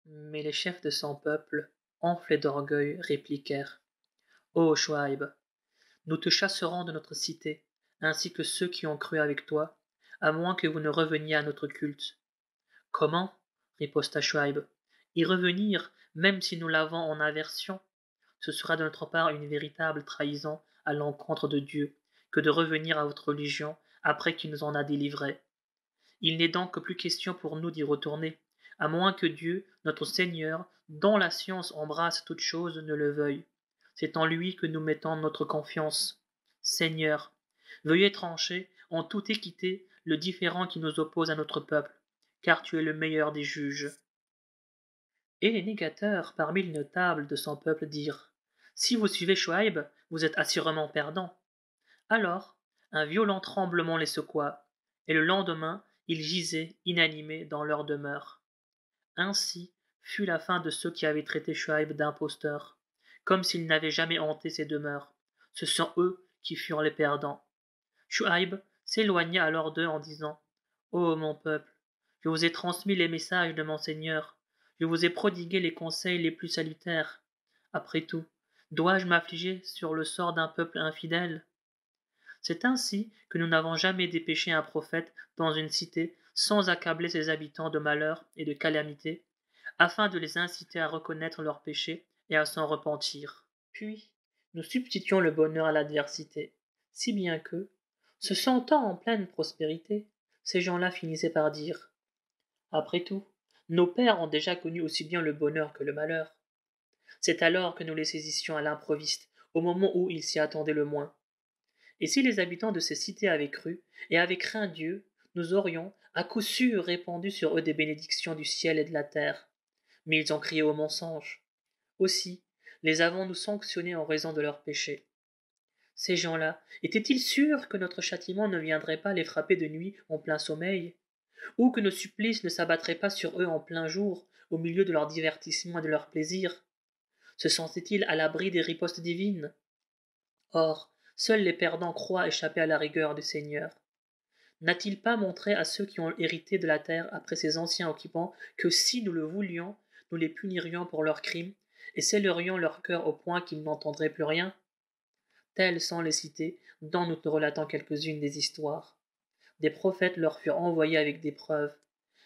Mais les chefs de son peuple, enflés d'orgueil, répliquèrent: Ô Chouaïb, nous te chasserons de notre cité, ainsi que ceux qui ont cru avec toi, à moins que vous ne reveniez à notre culte. Comment? Riposta Chouaïb. Y revenir, même si nous l'avons en aversion, ce sera de notre part une véritable trahison à l'encontre de Dieu que de revenir à votre religion après qu'il nous en a délivrés. Il n'est donc plus question pour nous d'y retourner, à moins que Dieu, notre Seigneur, dont la science embrasse toutes choses, ne le veuille. C'est en lui que nous mettons notre confiance. Seigneur, veuillez trancher, en toute équité, le différend qui nous oppose à notre peuple, car tu es le meilleur des juges. Et les négateurs parmi les notables de son peuple dirent: Si vous suivez Chouaïb, vous êtes assurément perdant. Alors, un violent tremblement les secoua, et le lendemain, ils gisaient inanimés dans leur demeure. Ainsi fut la fin de ceux qui avaient traité Chouaïb d'imposteur, comme s'il n'avait jamais hanté ces demeures. Ce sont eux qui furent les perdants. Chouaïb s'éloigna alors d'eux en disant: Ô mon peuple, je vous ai transmis les messages de mon Seigneur, je vous ai prodigué les conseils les plus salutaires. Après tout, dois-je m'affliger sur le sort d'un peuple infidèle? C'est ainsi que nous n'avons jamais dépêché un prophète dans une cité sans accabler ses habitants de malheur et de calamités, afin de les inciter à reconnaître leurs péchés et à s'en repentir. Puis, nous substituons le bonheur à l'adversité, si bien que, se sentant en pleine prospérité, ces gens-là finissaient par dire: Après tout, nos pères ont déjà connu aussi bien le bonheur que le malheur. C'est alors que nous les saisissions à l'improviste, au moment où ils s'y attendaient le moins. Et si les habitants de ces cités avaient cru et avaient craint Dieu, nous aurions, à coup sûr, répandu sur eux des bénédictions du ciel et de la terre. Mais ils ont crié au mensonge. Aussi, les avons-nous sanctionnés en raison de leurs péchés. Ces gens-là, étaient-ils sûrs que notre châtiment ne viendrait pas les frapper de nuit en plein sommeil, ou que nos supplices ne s'abattraient pas sur eux en plein jour, au milieu de leurs divertissements et de leurs plaisirs? Se sentaient-ils à l'abri des ripostes divines? Or, seuls les perdants croient échapper à la rigueur du Seigneur. N'a-t-il pas montré à ceux qui ont hérité de la terre après ses anciens occupants que si nous le voulions, nous les punirions pour leurs crimes, et scellerions leur cœur au point qu'ils n'entendraient plus rien? Telles sont les cités dont nous te relatons quelques-unes des histoires. Des prophètes leur furent envoyés avec des preuves,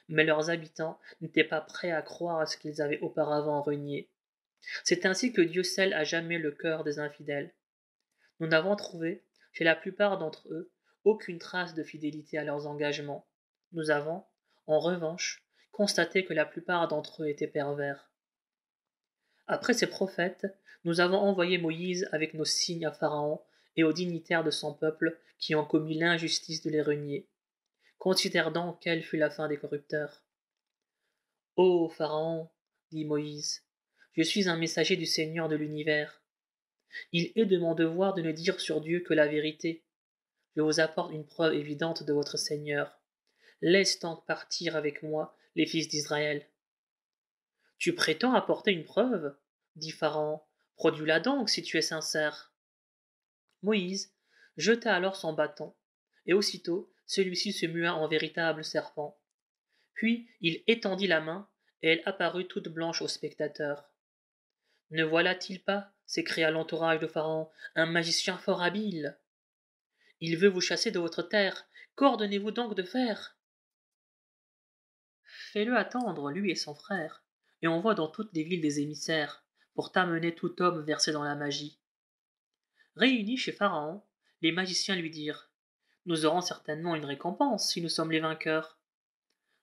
mais leurs habitants n'étaient pas prêts à croire à ce qu'ils avaient auparavant renié. C'est ainsi que Dieu scelle à jamais le cœur des infidèles. Nous n'avons trouvé, chez la plupart d'entre eux, aucune trace de fidélité à leurs engagements. Nous avons, en revanche, constaté que la plupart d'entre eux étaient pervers. Après ces prophètes, nous avons envoyé Moïse avec nos signes à Pharaon et aux dignitaires de son peuple qui ont commis l'injustice de les renier. Considère donc quelle fut la fin des corrupteurs. Ô Pharaon, dit Moïse, je suis un messager du Seigneur de l'univers. Il est de mon devoir de ne dire sur Dieu que la vérité. Je vous apporte une preuve évidente de votre Seigneur. Laisse donc partir avec moi les fils d'Israël. Tu prétends apporter une preuve, dit Pharaon. Produis-la donc si tu es sincère. Moïse jeta alors son bâton, et aussitôt celui-ci se mua en véritable serpent. Puis il étendit la main, et elle apparut toute blanche aux spectateurs. Ne voilà-t-il pas, s'écria l'entourage de Pharaon, un magicien fort habile? Il veut vous chasser de votre terre. Qu'ordonnez-vous donc de faire? Fais-le attendre, lui et son frère, et envoie dans toutes les villes des émissaires, pour t'amener tout homme versé dans la magie. Réunis chez Pharaon, les magiciens lui dirent: Nous aurons certainement une récompense si nous sommes les vainqueurs.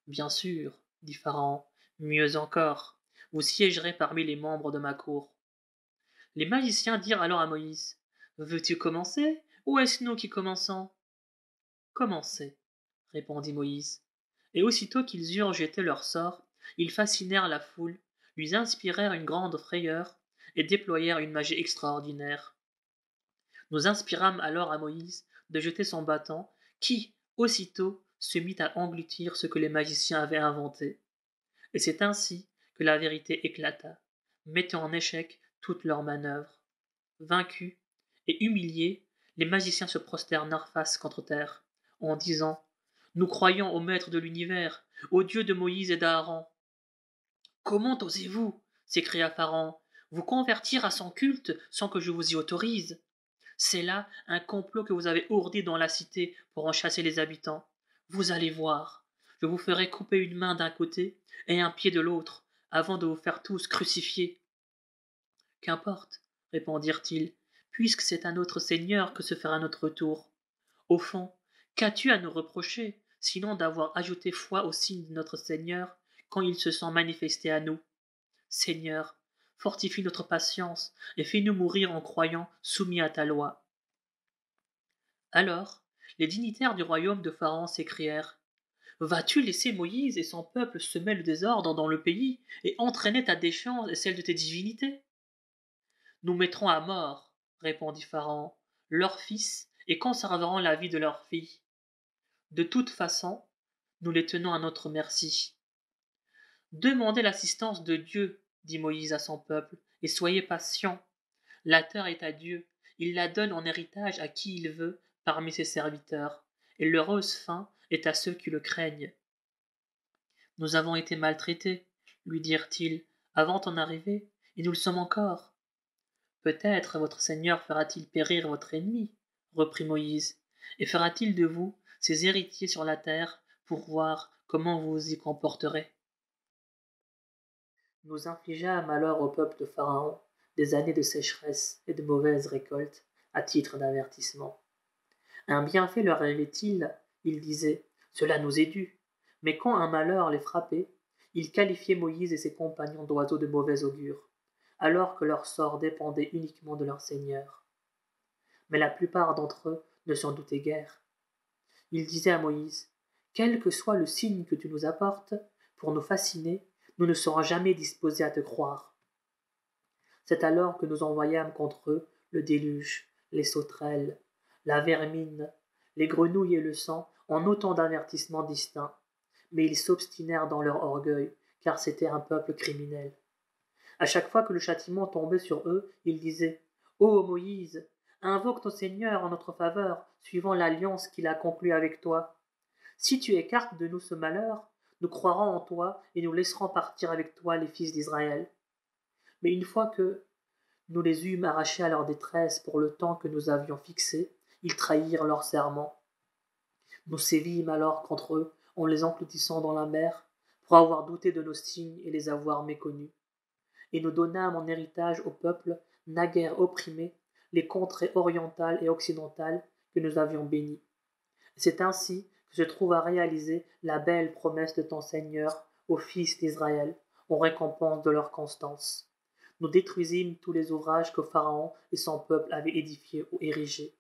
Bien sûr, dit Pharaon, mieux encore, vous siégerez parmi les membres de ma cour. Les magiciens dirent alors à Moïse: Veux-tu commencer, ou est-ce nous qui commençons? Commencez, répondit Moïse. Et aussitôt qu'ils eurent jeté leur sort, ils fascinèrent la foule, lui inspirèrent une grande frayeur, et déployèrent une magie extraordinaire. Nous inspirâmes alors à Moïse de jeter son bâton, qui, aussitôt, se mit à engloutir ce que les magiciens avaient inventé. Et c'est ainsi que la vérité éclata, mettant en échec toutes leurs manœuvres. Vaincus et humiliés, les magiciens se prosternèrent face contre terre, en disant: Nous croyons au Maître de l'univers, au Dieu de Moïse et d'Aaron. Comment osez-vous, s'écria Pharaon, vous convertir à son culte sans que je vous y autorise? C'est là un complot que vous avez ourdi dans la cité pour en chasser les habitants. Vous allez voir, je vous ferai couper une main d'un côté et un pied de l'autre, avant de vous faire tous crucifier. Qu'importe, répondirent-ils, puisque c'est à notre Seigneur que se fera notre tour. Au fond, qu'as-tu à nous reprocher, sinon d'avoir ajouté foi au signe de notre Seigneur quand il se sent manifesté à nous? Seigneur, fortifie notre patience et fais-nous mourir en croyant soumis à ta loi. Alors, les dignitaires du royaume de Pharaon s'écrièrent: Vas-tu laisser Moïse et son peuple semer le désordre dans le pays et entraîner ta déchéance et celle de tes divinités? Nous mettrons à mort, répondit Pharaon, leurs fils et conserverons la vie de leurs filles. De toute façon, nous les tenons à notre merci. Demandez l'assistance de Dieu, dit Moïse à son peuple, et soyez patients. La terre est à Dieu, il la donne en héritage à qui il veut parmi ses serviteurs, et l'heureuse fin est à ceux qui le craignent. Nous avons été maltraités, lui dirent-ils, avant ton arrivée, et nous le sommes encore. Peut-être votre Seigneur fera-t-il périr votre ennemi, reprit Moïse, et fera-t-il de vous ses héritiers sur la terre pour voir comment vous vous y comporterez. Nous infligâmes alors au peuple de Pharaon des années de sécheresse et de mauvaises récoltes à titre d'avertissement. Un bienfait leur arrivait-il, ils disaient, cela nous est dû. Mais quand un malheur les frappait, ils qualifiaient Moïse et ses compagnons d'oiseaux de mauvais augure, alors que leur sort dépendait uniquement de leur Seigneur. Mais la plupart d'entre eux ne s'en doutaient guère. Ils disaient à Moïse, quel que soit le signe que tu nous apportes, pour nous fasciner, nous ne serons jamais disposés à te croire. C'est alors que nous envoyâmes contre eux le déluge, les sauterelles, la vermine, les grenouilles et le sang en autant d'avertissements distincts. Mais ils s'obstinèrent dans leur orgueil, car c'était un peuple criminel. À chaque fois que le châtiment tombait sur eux, ils disaient « Ô Moïse, invoque ton Seigneur en notre faveur, suivant l'alliance qu'il a conclue avec toi. Si tu écartes de nous ce malheur, nous croirons en toi et nous laisserons partir avec toi les fils d'Israël. » Mais une fois que nous les eûmes arrachés à leur détresse pour le temps que nous avions fixé, ils trahirent leur serment. Nous sévîmes alors contre eux en les engloutissant dans la mer, pour avoir douté de nos signes et les avoir méconnus. Et nous donnâmes en héritage au peuple, naguère opprimé, les contrées orientales et occidentales que nous avions bénies. C'est ainsi que se trouva réalisée la belle promesse de ton Seigneur aux fils d'Israël, en récompense de leur constance. Nous détruisîmes tous les ouvrages que Pharaon et son peuple avaient édifiés ou érigés.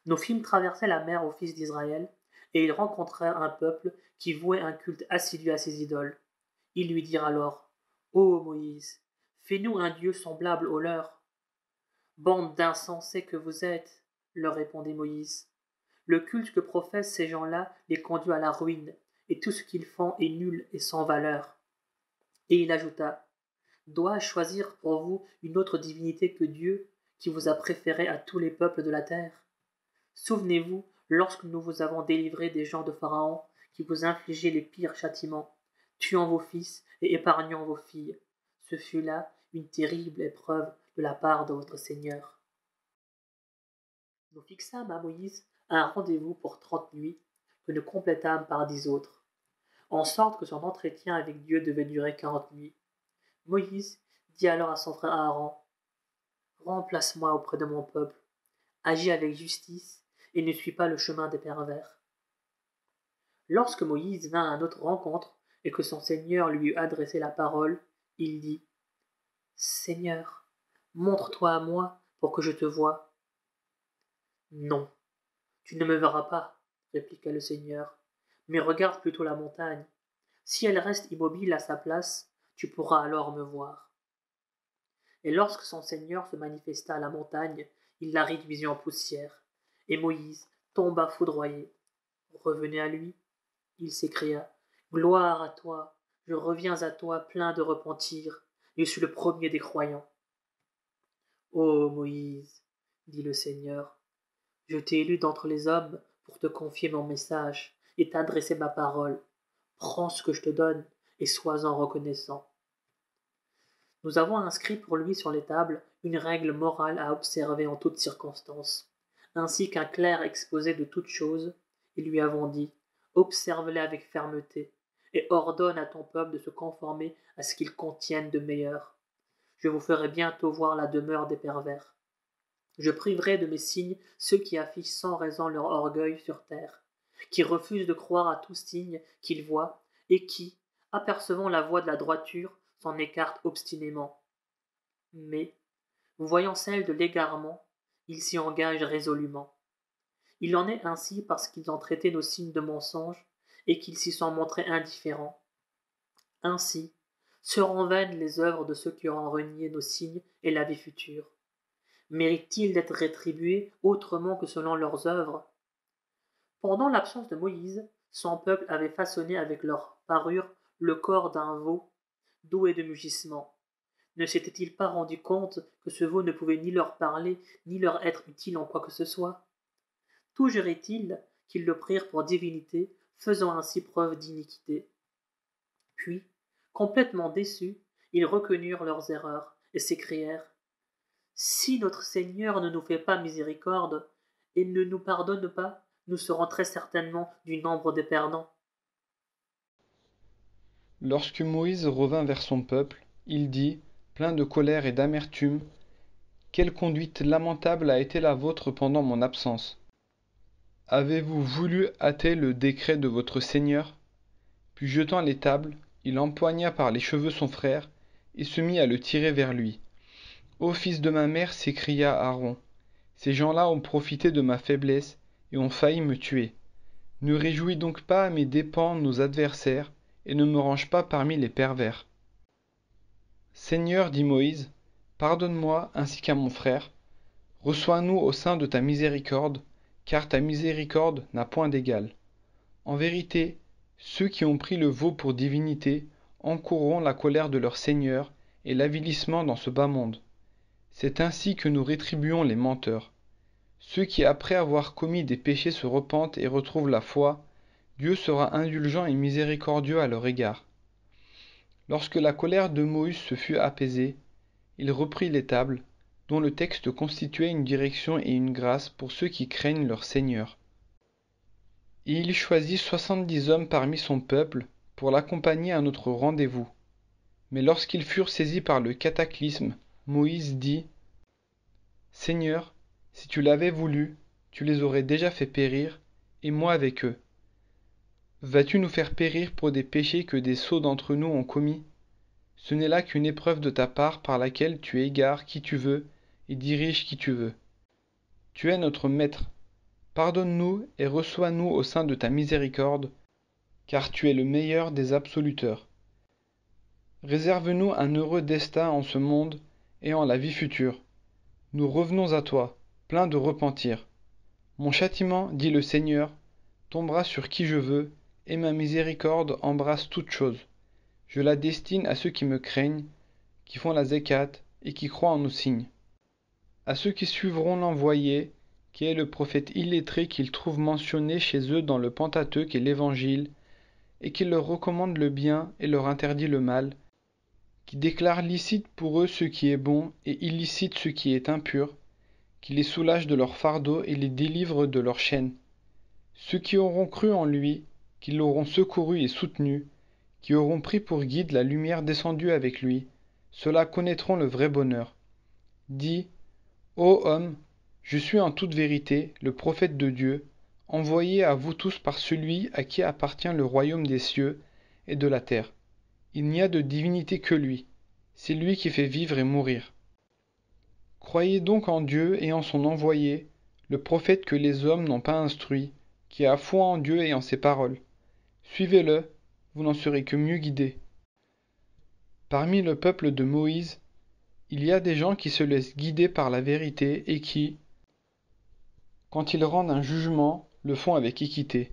Nous fîmes traverser la mer aux fils d'Israël, et ils rencontrèrent un peuple qui vouait un culte assidu à ses idoles. Ils lui dirent alors, Ô Moïse, fais-nous un Dieu semblable au leur. Bande d'insensés que vous êtes, leur répondit Moïse. Le culte que professent ces gens-là les conduit à la ruine, et tout ce qu'ils font est nul et sans valeur. Et il ajouta, dois-je choisir pour vous une autre divinité que Dieu, qui vous a préféré à tous les peuples de la terre? Souvenez-vous, lorsque nous vous avons délivré des gens de Pharaon, qui vous infligeaient les pires châtiments, tuant vos fils et épargnant vos filles. Ce fut là une terrible épreuve de la part de votre Seigneur. Nous fixâmes à Moïse un rendez-vous pour 30 nuits, que nous complétâmes par 10 autres, en sorte que son entretien avec Dieu devait durer 40 nuits. Moïse dit alors à son frère Aaron, remplace-moi auprès de mon peuple, agis avec justice et ne suis pas le chemin des pervers. Lorsque Moïse vint à notre rencontre et que son Seigneur lui eut adressé la parole, il dit, Seigneur, montre-toi à moi pour que je te voie. Non, tu ne me verras pas, répliqua le Seigneur, mais regarde plutôt la montagne. Si elle reste immobile à sa place, tu pourras alors me voir. Et lorsque son Seigneur se manifesta à la montagne, il la réduisit en poussière, et Moïse tomba foudroyé. Revenez à lui, il s'écria, gloire à toi, je reviens à toi plein de repentir, je suis le premier des croyants. Ô Moïse, dit le Seigneur, je t'ai élu d'entre les hommes pour te confier mon message et t'adresser ma parole. Prends ce que je te donne et sois-en reconnaissant. Nous avons inscrit pour lui sur les tables une règle morale à observer en toutes circonstances, ainsi qu'un clair exposé de toutes choses, et lui avons dit: observe-les avec fermeté, et ordonne à ton peuple de se conformer à ce qu'ils contiennent de meilleur. Je vous ferai bientôt voir la demeure des pervers. Je priverai de mes signes ceux qui affichent sans raison leur orgueil sur terre, qui refusent de croire à tout signe qu'ils voient, et qui, apercevant la voie de la droiture, s'en écartent obstinément. Mais, voyant celle de l'égarement, ils s'y engagent résolument. Il en est ainsi parce qu'ils ont traité nos signes de mensonges, et qu'ils s'y sont montrés indifférents. Ainsi, seront vaines les œuvres de ceux qui auront renié nos signes et la vie future. Méritent-ils d'être rétribués autrement que selon leurs œuvres? Pendant l'absence de Moïse, son peuple avait façonné avec leur parure le corps d'un veau, doué de mugissements. Ne s'était-il pas rendu compte que ce veau ne pouvait ni leur parler, ni leur être utile en quoi que ce soit? Tout jurait-il qu'ils le prirent pour divinité, faisant ainsi preuve d'iniquité. Puis, complètement déçus, ils reconnurent leurs erreurs et s'écrièrent: si notre Seigneur ne nous fait pas miséricorde et ne nous pardonne pas, nous serons très certainement du nombre des perdants. Lorsque Moïse revint vers son peuple, il dit, plein de colère et d'amertume: quelle conduite lamentable a été la vôtre pendant mon absence! Avez-vous voulu hâter le décret de votre Seigneur? Puis jetant les tables, il empoigna par les cheveux son frère et se mit à le tirer vers lui. Ô fils de ma mère, s'écria Aaron, ces gens-là ont profité de ma faiblesse et ont failli me tuer. Ne réjouis donc pas à mes dépens nos adversaires, et ne me range pas parmi les pervers. Seigneur, dit Moïse, pardonne-moi ainsi qu'à mon frère. Reçois-nous au sein de ta miséricorde, car ta miséricorde n'a point d'égal. En vérité, ceux qui ont pris le veau pour divinité encourront la colère de leur Seigneur et l'avilissement dans ce bas monde. C'est ainsi que nous rétribuons les menteurs. Ceux qui après avoir commis des péchés se repentent et retrouvent la foi, Dieu sera indulgent et miséricordieux à leur égard. Lorsque la colère de Moïse se fut apaisée, il reprit les tables, dont le texte constituait une direction et une grâce pour ceux qui craignent leur Seigneur. Et il choisit 70 hommes parmi son peuple pour l'accompagner à notre rendez-vous. Mais lorsqu'ils furent saisis par le cataclysme, Moïse dit: Seigneur, si tu l'avais voulu, tu les aurais déjà fait périr, et moi avec eux. Vas-tu nous faire périr pour des péchés que des sots d'entre nous ont commis? Ce n'est là qu'une épreuve de ta part par laquelle tu égares qui tu veux et diriges qui tu veux. Tu es notre maître. Pardonne-nous et reçois-nous au sein de ta miséricorde, car tu es le meilleur des absoluteurs. Réserve-nous un heureux destin en ce monde et en la vie future. Nous revenons à toi, pleins de repentir. Mon châtiment, dit le Seigneur, tombera sur qui je veux, et ma miséricorde embrasse toute chose. Je la destine à ceux qui me craignent, qui font la zékate et qui croient en nos signes. À ceux qui suivront l'envoyé, qui est le prophète illettré qu'ils trouvent mentionné chez eux dans le Pentateuque et l'Évangile, et qui leur recommande le bien et leur interdit le mal, qui déclare licite pour eux ce qui est bon et illicite ce qui est impur, qui les soulage de leur fardeau et les délivre de leurs chaînes. Ceux qui auront cru en lui, qui l'auront secouru et soutenu, qui auront pris pour guide la lumière descendue avec lui, ceux-là connaîtront le vrai bonheur. Dis, ô homme, je suis en toute vérité le prophète de Dieu, envoyé à vous tous par celui à qui appartient le royaume des cieux et de la terre. Il n'y a de divinité que lui, c'est lui qui fait vivre et mourir. Croyez donc en Dieu et en son envoyé, le prophète que les hommes n'ont pas instruit, qui a foi en Dieu et en ses paroles. Suivez-le, vous n'en serez que mieux guidés. Parmi le peuple de Moïse, il y a des gens qui se laissent guider par la vérité et qui, quand ils rendent un jugement, le font avec équité.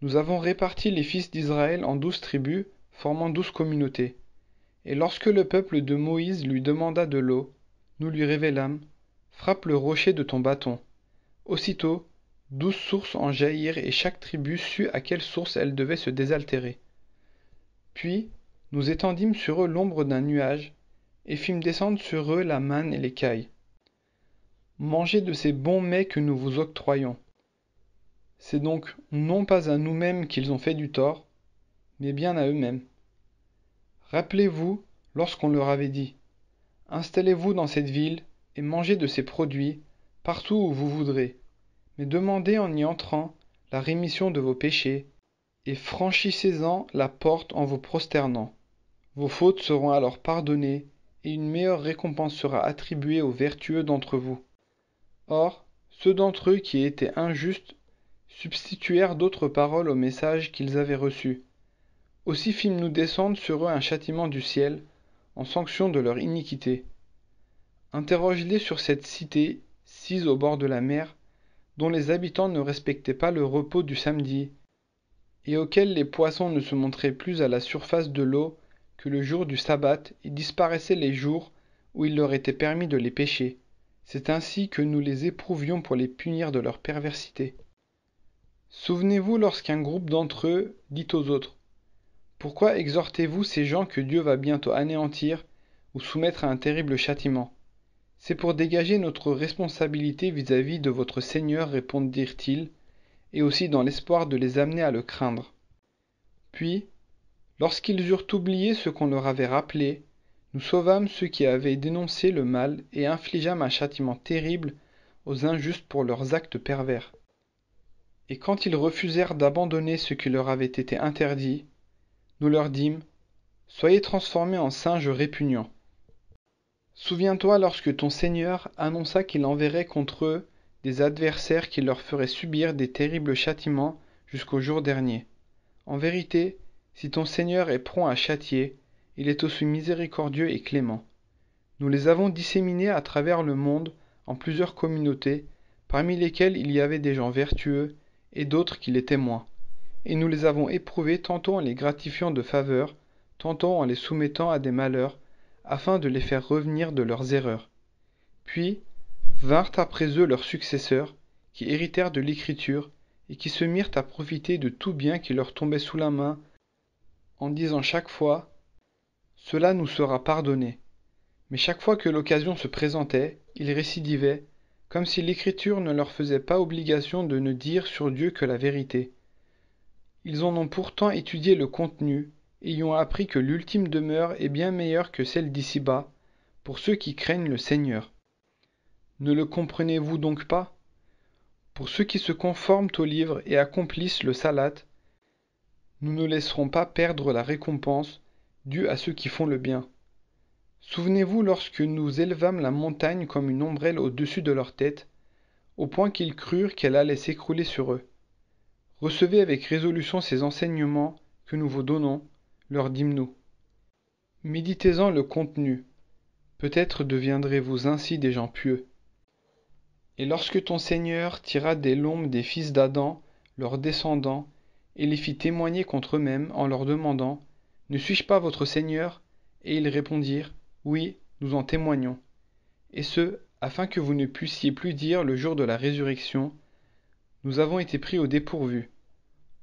Nous avons réparti les fils d'Israël en 12 tribus, formant 12 communautés. Et lorsque le peuple de Moïse lui demanda de l'eau, nous lui révélâmes: frappe le rocher de ton bâton. Aussitôt, 12 sources en jaillirent et chaque tribu sut à quelle source elle devait se désaltérer. Puis, nous étendîmes sur eux l'ombre d'un nuage, et fîmes descendre sur eux la manne et l'écaille. Mangez de ces bons mets que nous vous octroyons. C'est donc non pas à nous-mêmes qu'ils ont fait du tort, mais bien à eux-mêmes. Rappelez-vous lorsqu'on leur avait dit, installez-vous dans cette ville et mangez de ses produits partout où vous voudrez, mais demandez en y entrant la rémission de vos péchés, et franchissez-en la porte en vous prosternant. Vos fautes seront alors pardonnées, et une meilleure récompense sera attribuée aux vertueux d'entre vous. Or, ceux d'entre eux qui étaient injustes substituèrent d'autres paroles au message qu'ils avaient reçu. Aussi fîmes-nous descendre sur eux un châtiment du ciel, en sanction de leur iniquité. Interroge-les sur cette cité, sise au bord de la mer, dont les habitants ne respectaient pas le repos du samedi, et auquel les poissons ne se montraient plus à la surface de l'eau que le jour du sabbat et disparaissaient les jours où il leur était permis de les pêcher. C'est ainsi que nous les éprouvions pour les punir de leur perversité. Souvenez-vous lorsqu'un groupe d'entre eux dit aux autres, « Pourquoi exhortez-vous ces gens que Dieu va bientôt anéantir ou soumettre à un terrible châtiment ? C'est pour dégager notre responsabilité vis-à-vis de votre Seigneur, répondirent-ils, et aussi dans l'espoir de les amener à le craindre. » Puis, lorsqu'ils eurent oublié ce qu'on leur avait rappelé, nous sauvâmes ceux qui avaient dénoncé le mal et infligeâmes un châtiment terrible aux injustes pour leurs actes pervers. Et quand ils refusèrent d'abandonner ce qui leur avait été interdit, nous leur dîmes, « Soyez transformés en singes répugnants. » Souviens-toi lorsque ton Seigneur annonça qu'il enverrait contre eux des adversaires qui leur feraient subir des terribles châtiments jusqu'au jour dernier. En vérité, si ton Seigneur est prompt à châtier, il est aussi miséricordieux et clément. Nous les avons disséminés à travers le monde en plusieurs communautés, parmi lesquelles il y avait des gens vertueux et d'autres qui l'étaient moins. Et nous les avons éprouvés tantôt en les gratifiant de faveurs, tantôt en les soumettant à des malheurs, afin de les faire revenir de leurs erreurs. Puis vinrent après eux leurs successeurs, qui héritèrent de l'Écriture, et qui se mirent à profiter de tout bien qui leur tombait sous la main, en disant chaque fois, « Cela nous sera pardonné. » Mais chaque fois que l'occasion se présentait, ils récidivaient, comme si l'Écriture ne leur faisait pas obligation de ne dire sur Dieu que la vérité. Ils en ont pourtant étudié le contenu, et y ont appris que l'ultime demeure est bien meilleure que celle d'ici-bas, pour ceux qui craignent le Seigneur. Ne le comprenez-vous donc pas? Pour ceux qui se conforment au livre et accomplissent le salat, nous ne laisserons pas perdre la récompense due à ceux qui font le bien. Souvenez-vous lorsque nous élevâmes la montagne comme une ombrelle au-dessus de leur tête, au point qu'ils crurent qu'elle allait s'écrouler sur eux. Recevez avec résolution ces enseignements que nous vous donnons, leur dîmes-nous. Méditez-en le contenu. Peut-être deviendrez-vous ainsi des gens pieux. Et lorsque ton Seigneur tira des lombes des fils d'Adam, leurs descendants, et les fit témoigner contre eux-mêmes en leur demandant, « Ne suis-je pas votre Seigneur ?» Et ils répondirent, « Oui, nous en témoignons. » Et ce, afin que vous ne puissiez plus dire le jour de la résurrection, « Nous avons été pris au dépourvu. »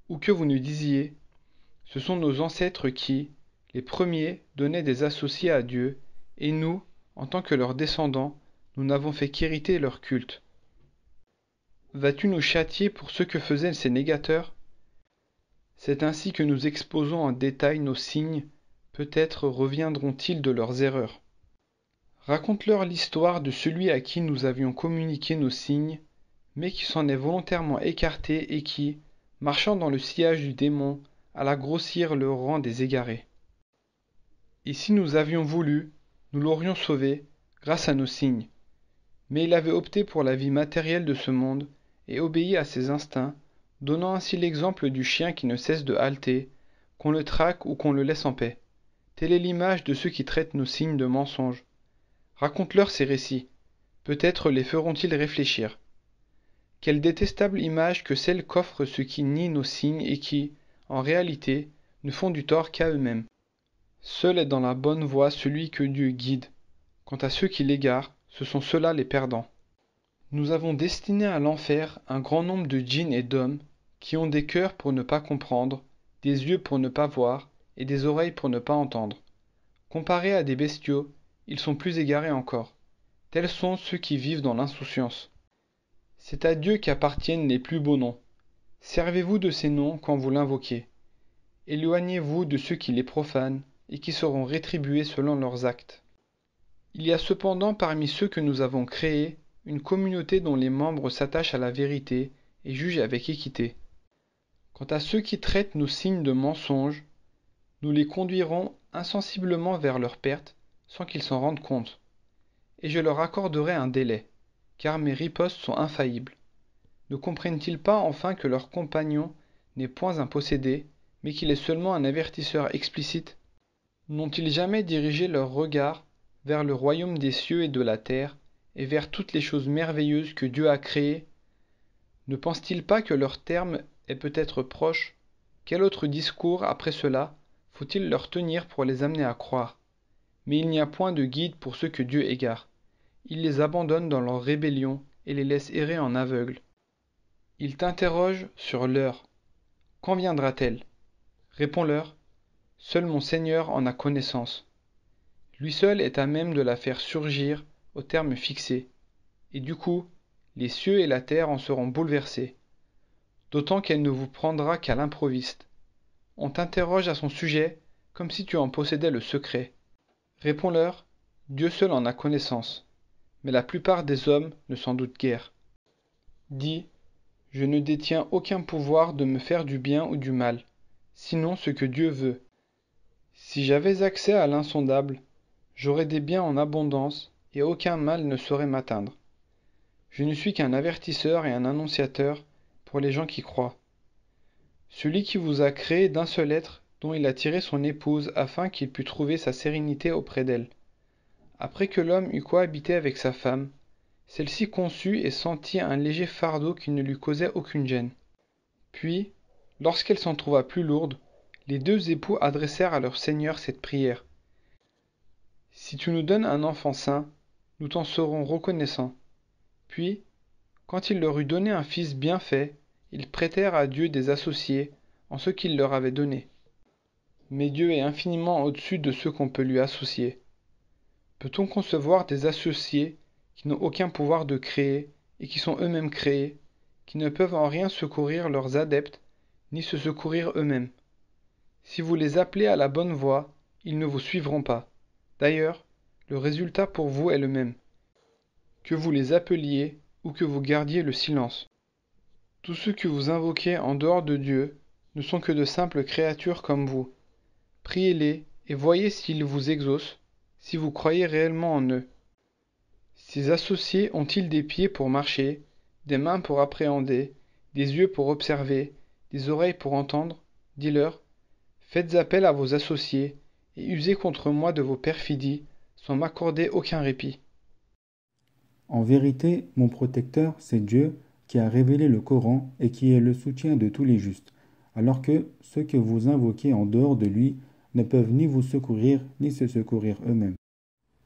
Ou que vous ne disiez, « Ce sont nos ancêtres qui, les premiers, donnaient des associés à Dieu, et nous, en tant que leurs descendants, nous n'avons fait qu'hériter leur culte. » Vas-tu nous châtier pour ce que faisaient ces négateurs? C'est ainsi que nous exposons en détail nos signes, peut-être reviendront-ils de leurs erreurs. Raconte-leur l'histoire de celui à qui nous avions communiqué nos signes, mais qui s'en est volontairement écarté et qui, marchant dans le sillage du démon, alla grossir le rang des égarés. Et si nous avions voulu, nous l'aurions sauvé, grâce à nos signes. Mais il avait opté pour la vie matérielle de ce monde, et obéit à ses instincts, donnant ainsi l'exemple du chien qui ne cesse de halter, qu'on le traque ou qu'on le laisse en paix. Telle est l'image de ceux qui traitent nos signes de mensonges. Raconte-leur ces récits. Peut-être les feront-ils réfléchir. Quelle détestable image que celle qu'offrent ceux qui nient nos signes et qui, en réalité, ne font du tort qu'à eux-mêmes. Seul est dans la bonne voie celui que Dieu guide. Quant à ceux qui l'égarent, ce sont ceux-là les perdants. Nous avons destiné à l'enfer un grand nombre de djinns et d'hommes qui ont des cœurs pour ne pas comprendre, des yeux pour ne pas voir et des oreilles pour ne pas entendre. Comparés à des bestiaux, ils sont plus égarés encore. Tels sont ceux qui vivent dans l'insouciance. C'est à Dieu qu'appartiennent les plus beaux noms. Servez-vous de ces noms quand vous l'invoquez. Éloignez-vous de ceux qui les profanent et qui seront rétribués selon leurs actes. Il y a cependant parmi ceux que nous avons créés une communauté dont les membres s'attachent à la vérité et jugent avec équité. Quant à ceux qui traitent nos signes de mensonges, nous les conduirons insensiblement vers leur perte sans qu'ils s'en rendent compte. Et je leur accorderai un délai, car mes ripostes sont infaillibles. Ne comprennent-ils pas enfin que leur compagnon n'est point un possédé, mais qu'il est seulement un avertisseur explicite? N'ont-ils jamais dirigé leur regard vers le royaume des cieux et de la terre, et vers toutes les choses merveilleuses que Dieu a créées? Ne pensent-ils pas que leur terme est peut-être proche? Quel autre discours après cela faut-il leur tenir pour les amener à croire? Mais il n'y a point de guide pour ceux que Dieu égare. Il les abandonne dans leur rébellion et les laisse errer en aveugles. Il t'interroge sur l'heure. Quand viendra-t-elle? Réponds-leur, seul mon Seigneur en a connaissance. Lui seul est à même de la faire surgir au terme fixé, et du coup, les cieux et la terre en seront bouleversés, d'autant qu'elle ne vous prendra qu'à l'improviste. On t'interroge à son sujet comme si tu en possédais le secret. Réponds-leur, Dieu seul en a connaissance, mais la plupart des hommes ne s'en doutent guère. Dis, je ne détiens aucun pouvoir de me faire du bien ou du mal, sinon ce que Dieu veut. Si j'avais accès à l'insondable, j'aurais des biens en abondance, et aucun mal ne saurait m'atteindre. Je ne suis qu'un avertisseur et un annonciateur pour les gens qui croient. Celui qui vous a créé d'un seul être, dont il a tiré son épouse afin qu'il pût trouver sa sérénité auprès d'elle. Après que l'homme eut cohabité avec sa femme, celle-ci conçut et sentit un léger fardeau qui ne lui causait aucune gêne. Puis, lorsqu'elle s'en trouva plus lourde, les deux époux adressèrent à leur Seigneur cette prière. Si tu nous donnes un enfant saint, nous t'en serons reconnaissants. Puis, quand il leur eut donné un fils bien fait, ils prêtèrent à Dieu des associés en ce qu'il leur avait donné. Mais Dieu est infiniment au-dessus de ce qu'on peut lui associer. Peut-on concevoir des associés qui n'ont aucun pouvoir de créer et qui sont eux-mêmes créés, qui ne peuvent en rien secourir leurs adeptes, ni se secourir eux-mêmes? Si vous les appelez à la bonne voie, ils ne vous suivront pas. D'ailleurs, le résultat pour vous est le même, que vous les appeliez ou que vous gardiez le silence. Tous ceux que vous invoquez en dehors de Dieu ne sont que de simples créatures comme vous. Priez-les et voyez s'ils vous exaucent, si vous croyez réellement en eux. Ces associés ont-ils des pieds pour marcher, des mains pour appréhender, des yeux pour observer, des oreilles pour entendre? Dis-leur, faites appel à vos associés et usez contre moi de vos perfidies sans m'accorder aucun répit. En vérité, mon protecteur, c'est Dieu qui a révélé le Coran et qui est le soutien de tous les justes, alors que ceux que vous invoquez en dehors de lui ne peuvent ni vous secourir ni se secourir eux-mêmes.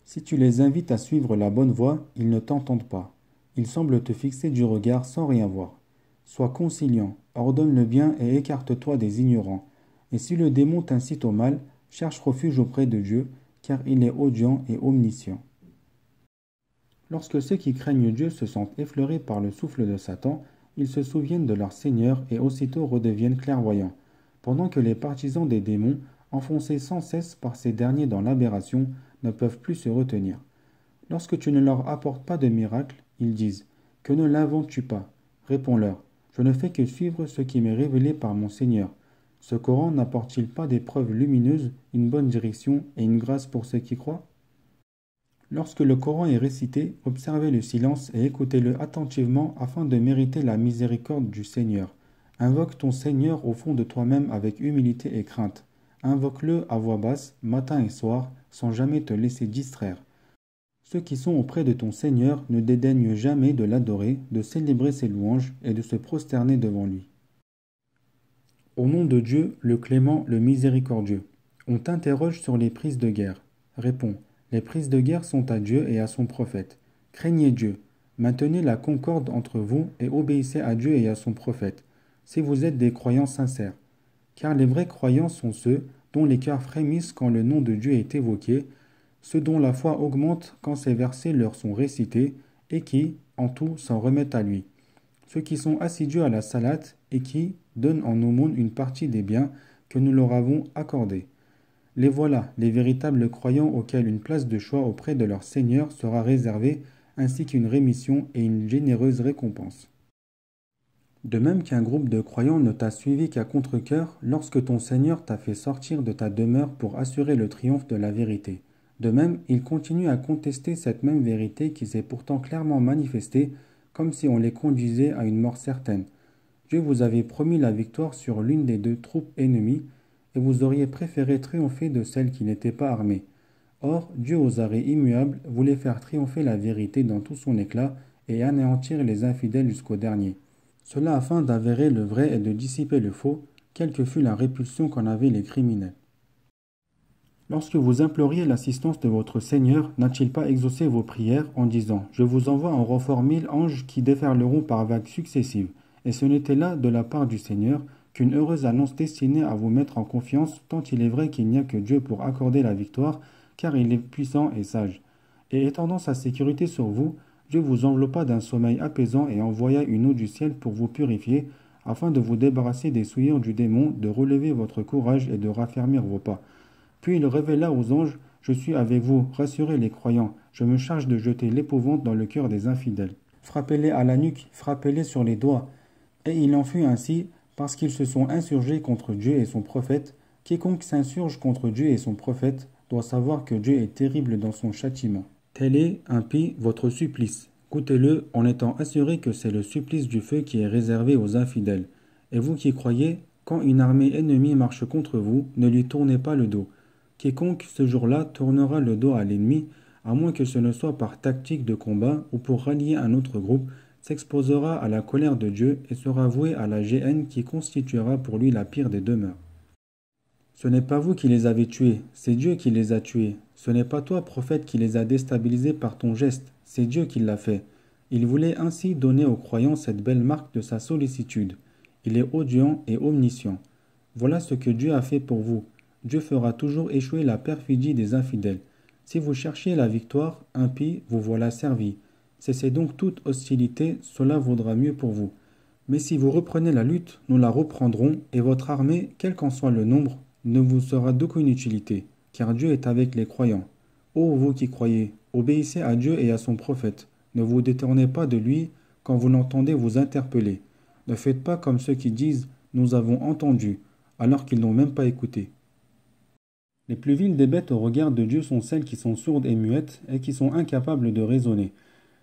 Si tu les invites à suivre la bonne voie, ils ne t'entendent pas. Ils semblent te fixer du regard sans rien voir. Sois conciliant, ordonne le bien et écarte-toi des ignorants. Et si le démon t'incite au mal, cherche refuge auprès de Dieu, car il est audient et omniscient. Lorsque ceux qui craignent Dieu se sentent effleurés par le souffle de Satan, ils se souviennent de leur Seigneur et aussitôt redeviennent clairvoyants, pendant que les partisans des démons, enfoncés sans cesse par ces derniers dans l'aberration, ne peuvent plus se retenir. Lorsque tu ne leur apportes pas de miracle, ils disent « Que ne l'inventes-tu pas ?» Réponds-leur « Je ne fais que suivre ce qui m'est révélé par mon Seigneur. Ce Coran n'apporte-t-il pas des preuves lumineuses, une bonne direction et une grâce pour ceux qui croient ?» Lorsque le Coran est récité, observez le silence et écoutez-le attentivement afin de mériter la miséricorde du Seigneur. Invoque ton Seigneur au fond de toi-même avec humilité et crainte. Invoque-le à voix basse, matin et soir, sans jamais te laisser distraire. Ceux qui sont auprès de ton Seigneur ne dédaignent jamais de l'adorer, de célébrer ses louanges et de se prosterner devant lui. Au nom de Dieu, le clément, le miséricordieux. On t'interroge sur les prises de guerre. Réponds. Les prises de guerre sont à Dieu et à son prophète. Craignez Dieu. Maintenez la concorde entre vous et obéissez à Dieu et à son prophète, si vous êtes des croyants sincères. Car les vrais croyants sont ceux dont les cœurs frémissent quand le nom de Dieu est évoqué, ceux dont la foi augmente quand ces versets leur sont récités, et qui, en tout, s'en remettent à lui. Ceux qui sont assidus à la salate et qui donnent en aumône une partie des biens que nous leur avons accordés. Les voilà, les véritables croyants auxquels une place de choix auprès de leur Seigneur sera réservée, ainsi qu'une rémission et une généreuse récompense. De même qu'un groupe de croyants ne t'a suivi qu'à contre-cœur lorsque ton Seigneur t'a fait sortir de ta demeure pour assurer le triomphe de la vérité. De même, ils continuent à contester cette même vérité qui s'est pourtant clairement manifestée, comme si on les conduisait à une mort certaine. Dieu vous avait promis la victoire sur l'une des deux troupes ennemies, et vous auriez préféré triompher de celle qui n'était pas armée. Or, Dieu aux arrêts immuables voulait faire triompher la vérité dans tout son éclat et anéantir les infidèles jusqu'au dernier. Cela afin d'avérer le vrai et de dissiper le faux, quelle que fût la répulsion qu'en avaient les criminels. Lorsque vous imploriez l'assistance de votre Seigneur, n'a-t-il pas exaucé vos prières en disant « Je vous envoie en renfort 1000 anges qui déferleront par vagues successives ». Et ce n'était là, de la part du Seigneur, qu'une heureuse annonce destinée à vous mettre en confiance, tant il est vrai qu'il n'y a que Dieu pour accorder la victoire, car il est puissant et sage. Et étendant sa sécurité sur vous, Dieu vous enveloppa d'un sommeil apaisant et envoya une eau du ciel pour vous purifier, afin de vous débarrasser des souillures du démon, de relever votre courage et de raffermir vos pas. Puis il révéla aux anges « Je suis avec vous, rassurez les croyants, je me charge de jeter l'épouvante dans le cœur des infidèles. Frappez-les à la nuque, frappez-les sur les doigts. » Et il en fut ainsi, parce qu'ils se sont insurgés contre Dieu et son prophète. Quiconque s'insurge contre Dieu et son prophète doit savoir que Dieu est terrible dans son châtiment. Tel est, impie, votre supplice. Goûtez-le en étant assuré que c'est le supplice du feu qui est réservé aux infidèles. Et vous qui croyez, quand une armée ennemie marche contre vous, ne lui tournez pas le dos. Quiconque ce jour-là tournera le dos à l'ennemi, à moins que ce ne soit par tactique de combat ou pour rallier un autre groupe, s'exposera à la colère de Dieu et sera voué à la géhenne qui constituera pour lui la pire des demeures. Ce n'est pas vous qui les avez tués, c'est Dieu qui les a tués. Ce n'est pas toi, prophète, qui les a déstabilisés par ton geste, c'est Dieu qui l'a fait. Il voulait ainsi donner aux croyants cette belle marque de sa sollicitude. Il est audient et omniscient. Voilà ce que Dieu a fait pour vous. Dieu fera toujours échouer la perfidie des infidèles. Si vous cherchiez la victoire, impie, vous voilà servi. Cessez donc toute hostilité, cela vaudra mieux pour vous. Mais si vous reprenez la lutte, nous la reprendrons, et votre armée, quel qu'en soit le nombre, ne vous sera d'aucune utilité, car Dieu est avec les croyants. Ô vous qui croyez, obéissez à Dieu et à son prophète. Ne vous détournez pas de lui quand vous l'entendez vous interpeller. Ne faites pas comme ceux qui disent « nous avons entendu », alors qu'ils n'ont même pas écouté. Les plus viles des bêtes au regard de Dieu sont celles qui sont sourdes et muettes et qui sont incapables de raisonner.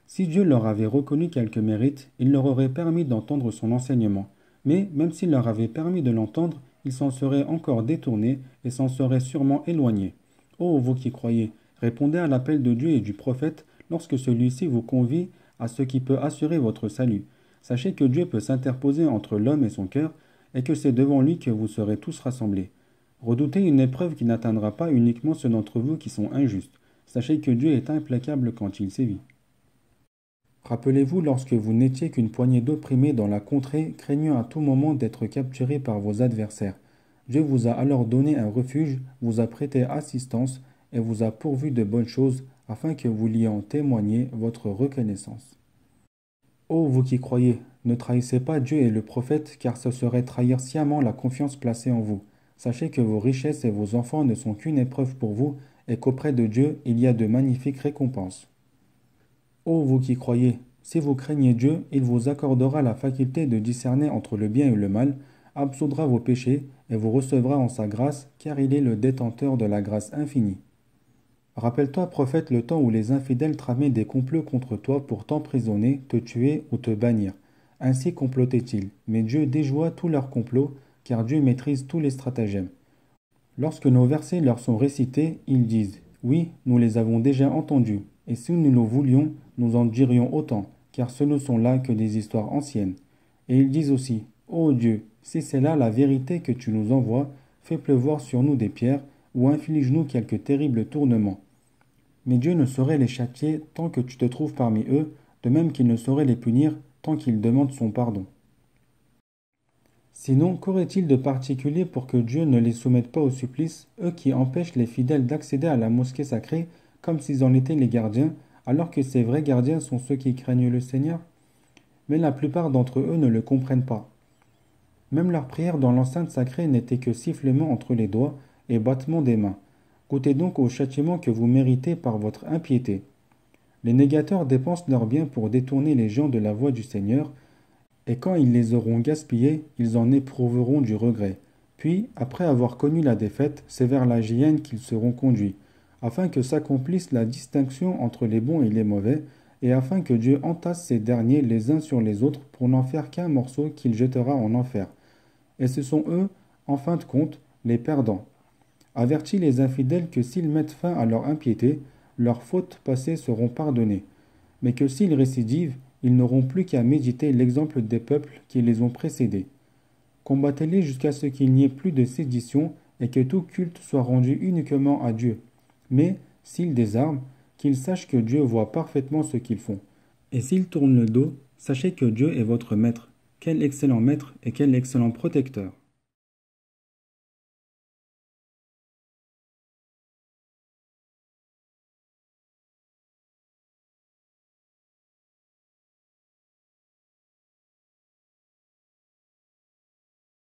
Si Dieu leur avait reconnu quelque mérite, il leur aurait permis d'entendre son enseignement. Mais, même s'il leur avait permis de l'entendre, ils s'en seraient encore détournés et s'en seraient sûrement éloignés. Ô vous qui croyez, répondez à l'appel de Dieu et du prophète lorsque celui-ci vous convie à ce qui peut assurer votre salut. Sachez que Dieu peut s'interposer entre l'homme et son cœur, et que c'est devant lui que vous serez tous rassemblés. Redoutez une épreuve qui n'atteindra pas uniquement ceux d'entre vous qui sont injustes. Sachez que Dieu est implacable quand il sévit. Rappelez-vous lorsque vous n'étiez qu'une poignée d'opprimés dans la contrée, craignant à tout moment d'être capturés par vos adversaires. Dieu vous a alors donné un refuge, vous a prêté assistance et vous a pourvu de bonnes choses, afin que vous lui en témoigniez votre reconnaissance. Ô vous qui croyez, ne trahissez pas Dieu et le prophète, car ce serait trahir sciemment la confiance placée en vous. Sachez que vos richesses et vos enfants ne sont qu'une épreuve pour vous, et qu'auprès de Dieu il y a de magnifiques récompenses. Ô vous qui croyez, si vous craignez Dieu, il vous accordera la faculté de discerner entre le bien et le mal, absoudra vos péchés et vous recevra en sa grâce, car il est le détenteur de la grâce infinie. Rappelle-toi, prophète, le temps où les infidèles tramaient des complots contre toi pour t'emprisonner, te tuer ou te bannir. Ainsi complotaient-ils, mais Dieu déjoua tous leurs complots, car Dieu maîtrise tous les stratagèmes. Lorsque nos versets leur sont récités, ils disent « Oui, nous les avons déjà entendus, et si nous le voulions, nous en dirions autant, car ce ne sont là que des histoires anciennes. » Et ils disent aussi « Ô Dieu, si c'est là la vérité que tu nous envoies, fais pleuvoir sur nous des pierres, ou inflige-nous quelque terrible tournement. » Mais Dieu ne saurait les châtier tant que tu te trouves parmi eux, de même qu'il ne saurait les punir tant qu'ils demandent son pardon. Sinon, qu'aurait-il de particulier pour que Dieu ne les soumette pas au supplice, eux qui empêchent les fidèles d'accéder à la mosquée sacrée, comme s'ils en étaient les gardiens, alors que ces vrais gardiens sont ceux qui craignent le Seigneur? Mais la plupart d'entre eux ne le comprennent pas. Même leur prière dans l'enceinte sacrée n'était que sifflement entre les doigts et battement des mains. Goûtez donc au châtiment que vous méritez par votre impiété. Les négateurs dépensent leurs biens pour détourner les gens de la voie du Seigneur, et quand ils les auront gaspillés, ils en éprouveront du regret. Puis, après avoir connu la défaite, c'est vers la géhenne qu'ils seront conduits, afin que s'accomplisse la distinction entre les bons et les mauvais, et afin que Dieu entasse ces derniers les uns sur les autres pour n'en faire qu'un morceau qu'il jettera en enfer. Et ce sont eux, en fin de compte, les perdants. Avertis les infidèles que s'ils mettent fin à leur impiété, leurs fautes passées seront pardonnées, mais que s'ils récidivent, ils n'auront plus qu'à méditer l'exemple des peuples qui les ont précédés. Combattez-les jusqu'à ce qu'il n'y ait plus de sédition et que tout culte soit rendu uniquement à Dieu. Mais, s'ils désarment, qu'ils sachent que Dieu voit parfaitement ce qu'ils font. Et s'ils tournent le dos, sachez que Dieu est votre maître. Quel excellent maître et quel excellent protecteur!